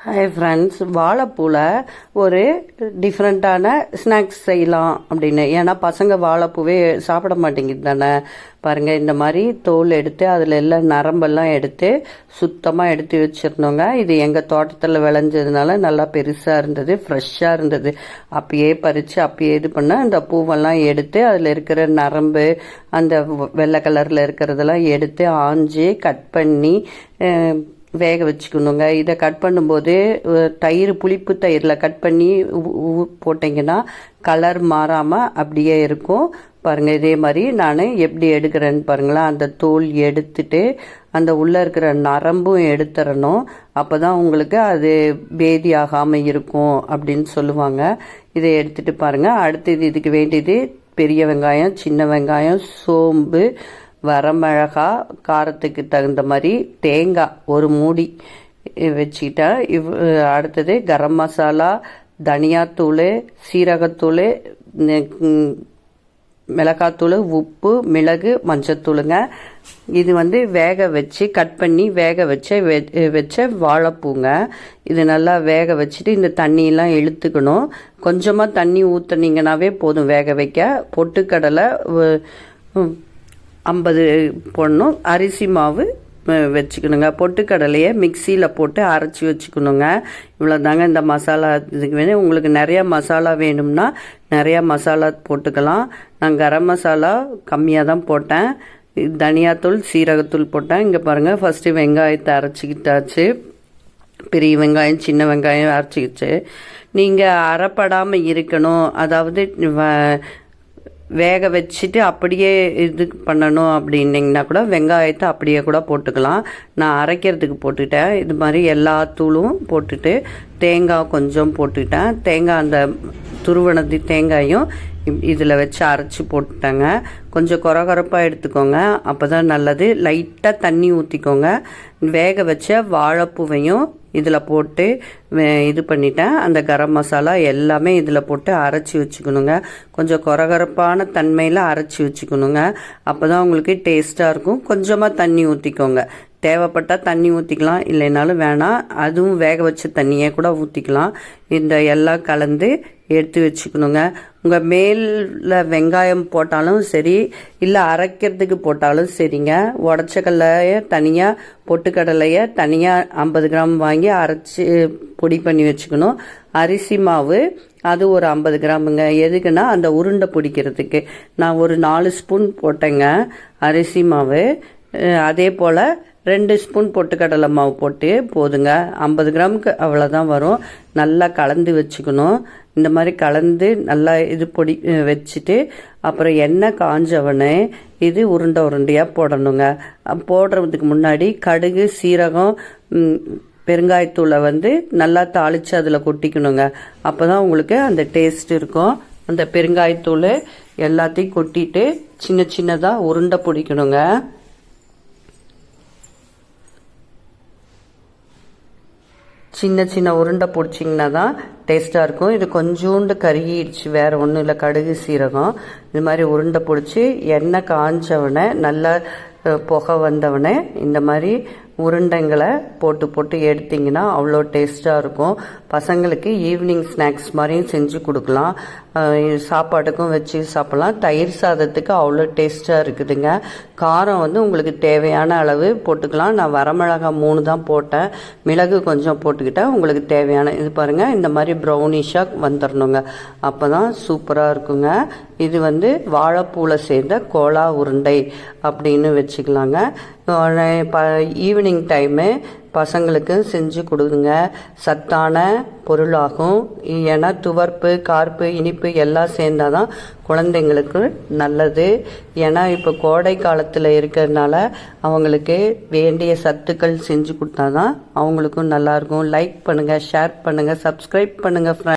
Hi friends, வாழைப்பூவில் ஒரு டிஃப்ரெண்ட்டான snacks செய்யலாம் அப்படின்னு. ஏன்னா பசங்க வாழைப்பூவே சாப்பிட மாட்டேங்குது தானே. பாருங்கள், இந்த மாதிரி தோல் எடுத்து அதில் எல்லாம் நரம்பெல்லாம் எடுத்து சுத்தமாக எடுத்து வச்சிருந்தோங்க. இது எங்கள் தோட்டத்தில் விளைஞ்சதுனால நல்லா பெருசாக இருந்தது, ஃப்ரெஷ்ஷாக இருந்தது. அப்பயே பறித்து அப்பயே இது பண்ண அந்த பூவெல்லாம் எடுத்து அதில் இருக்கிற நரம்பு, அந்த வெள்ளை கலரில் இருக்கிறதெல்லாம் எடுத்து ஆஞ்சி கட் பண்ணி வேக வச்சுக்கணுங்க. இதை கட் பண்ணும்போது தயிர், புளிப்பு தயிரில் கட் பண்ணி போட்டிங்கன்னா கலர் மாறாமல் அப்படியே இருக்கும். பாருங்கள், இதே மாதிரி நான் எப்படி எடுக்கிறேன்னு பாருங்களேன். அந்த தோல் எடுத்துட்டு அந்த உள்ளே இருக்கிற நரம்பும் எடுத்துடணும். அப்போ தான் உங்களுக்கு அது பேதி ஆகாமல் இருக்கும் அப்படின்னு சொல்லுவாங்க. இதை எடுத்துகிட்டு பாருங்கள். அடுத்தது இதுக்கு வேண்டியது பெரிய வெங்காயம், சின்ன வெங்காயம், சோம்பு, வரமிளகா, காரத்துக்கு தகுந்த மாதிரி தேங்காய் ஒரு மூடி வச்சுக்கிட்டேன். அடுத்தது கரம் மசாலா, தனியாத்தூள், சீரகத்தூள், மிளகாத்தூள், உப்பு, மிளகு, மஞ்சத்தூளுங்க. இது வேக வச்சு கட் பண்ணி வேக வச்ச வாழைப்பூங்க. இது நல்லா வேக வச்சுட்டு இந்த தண்ணியெல்லாம் இழுத்துக்கணும். கொஞ்சமாக தண்ணி ஊற்றுனீங்கன்னாவே போதும் வேக வைக்க. பொட்டுக்கடலை 50 போடணும். அரிசி மாவு வச்சுக்கணுங்க. பொட்டுக்கடலையை மிக்சியில் போட்டு அரைச்சி வச்சுக்கணுங்க. இவ்வளோதாங்க இந்த மசாலா. இதுக்கு வேணும். உங்களுக்கு நிறையா மசாலா வேணும்னா நிறையா மசாலா போட்டுக்கலாம். நான் கரம் மசாலா கம்மியாக தான் போட்டேன். தனியாத்தூள், சீரகத்தூள் போட்டேன். இங்கே பாருங்கள், ஃபஸ்ட்டு வெங்காயத்தை அரைச்சிக்கிட்டாச்சு. பெரிய வெங்காயம், சின்ன வெங்காயம் அரைச்சிக்கிச்சு. நீங்கள் அரைப்படாமல் இருக்கணும், அதாவது வேக வச்சுட்டு அப்படியே இது பண்ணணும் அப்படின்னிங்கன்னா கூட வெங்காயத்தை அப்படியே கூட போட்டுக்கலாம். நான் அரைக்கிறதுக்கு போட்டுட்டேன். இது மாதிரி எல்லா தூளும் போட்டுட்டு தேங்காய் கொஞ்சம் போட்டுட்டேன். தேங்காய் அந்த துருவனது தேங்காயும் இதில் வச்சு அரைச்சி போட்டுட்டேங்க. கொஞ்சம் கொரகொரப்பாக எடுத்துக்கோங்க, அப்போ தான் நல்லது. லைட்டாக தண்ணி ஊற்றிக்கோங்க. வேக வச்ச வாழைப்பூவையும் இதில் போட்டு இது பண்ணிட்டேன். அந்த கரம் மசாலா எல்லாமே இதில் போட்டு அரைச்சி வச்சுக்கணுங்க. கொஞ்சம் கொரகொரப்பான தன்மையில் அரைச்சி வச்சுக்கணுங்க. அப்போ தான் உங்களுக்கு டேஸ்ட்டாக இருக்கும். கொஞ்சமாக தண்ணி ஊற்றிக்கோங்க. தேவைப்பட்டால் தண்ணி ஊற்றிக்கலாம், இல்லைனாலும் வேணாம். அதுவும் வேக வச்ச தண்ணியே கூட ஊற்றிக்கலாம். இந்த எல்லாம் கலந்து எடுத்து வச்சுக்கணுங்க. உங்கள் மேலில் வெங்காயம் போட்டாலும் சரி, இல்லை அரைக்கிறதுக்கு போட்டாலும் சரிங்க. உடச்ச கடலையை தனியாக, பொட்டுக்கடலையை தனியாக 50 கிராம் வாங்கி அரைச்சி பொடி பண்ணி வச்சுக்கணும். அரிசி மாவு அது ஒரு 50 கிராமுங்க. எதுக்குன்னா அந்த உருண்டை பிடிக்கிறதுக்கு. நான் ஒரு 4 ஸ்பூன் போட்டேங்க அரிசி மாவு. அதே போல் 2 ஸ்பூன் பொட்டுக்கடலை மாவு போட்டு போதுங்க. 50 கிராமுக்கு அவ்வளோதான் வரும். நல்லா கலந்து வச்சுக்கணும். இந்த மாதிரி கலந்து நல்லா இது பொடி வச்சுட்டு அப்புறம் எண்ணெய் காஞ்சவனே இது உருண்டையாக போடணுங்க. போடுறதுக்கு முன்னாடி கடுகு, சீரகம், பெருங்காயத்தூளை நல்லா தாளித்து அதில் கொட்டிக்கணுங்க. அப்போ தான் உங்களுக்கு அந்த டேஸ்ட் இருக்கும். அந்த பெருங்காயத்தூள் எல்லாத்தையும் கொட்டிட்டு சின்ன சின்னதாக உருண்டை பிடிக்கணுங்க. சின்ன சின்ன உருண்டை பிடிச்சிங்கன்னா தான் டேஸ்ட்டாக இருக்கும். இது கொஞ்சோண்டு கருகிடுச்சு, வேறு ஒன்றும் இல்லை, கடுகு சீரகம். இது மாதிரி உருண்டை பிடிச்சி எண்ணெய் காஞ்சவனே, நல்லா புகை வந்தவனே இந்த மாதிரி உருண்டைங்களை போட்டு எடுத்திங்கன்னா அவ்வளோ டேஸ்ட்டாக இருக்கும். பசங்களுக்கு ஈவினிங் ஸ்நாக்ஸ் மாதிரியும் செஞ்சு கொடுக்கலாம். சாப்பாட்டுக்கும் வச்சு சாப்பிட்லாம். தயிர் சாதத்துக்கு அவ்வளோ டேஸ்ட்டாக இருக்குதுங்க. காரம் உங்களுக்கு தேவையான அளவு போட்டுக்கலாம். நான் வரமிளகா 3 தான் போட்டேன், மிளகு கொஞ்சம் போட்டுக்கிட்டேன். உங்களுக்கு தேவையான இது பாருங்கள், இந்த மாதிரி ப்ரௌனிஷாக வந்துடணுங்க. அப்போ தான் சூப்பராக இருக்குங்க. இது வாழைப்பூவில் சேர்ந்த கோலா உருண்டை அப்படின்னு வச்சுக்கலாங்க. ஈவினிங் டைமு பசங்களுக்கு செஞ்சு கொடுங்க. சத்தான பொருளாகும். ஏன்னா துவர்ப்பு, கார்ப்பு, இனிப்பு எல்லாம் சேர்ந்தாதான் குழந்தைங்களுக்கு நல்லது. ஏன்னா இப்போ கோடை காலத்தில் இருக்கிறதுனால அவங்களுக்கு வேண்டிய சத்துக்கள் செஞ்சு கொடுத்தா தான் அவங்களுக்கும் நல்லாயிருக்கும். லைக் பண்ணுங்கள், ஷேர் பண்ணுங்கள், சப்ஸ்கிரைப் பண்ணுங்கள் ஃப்ரெண்ட்ஸ்.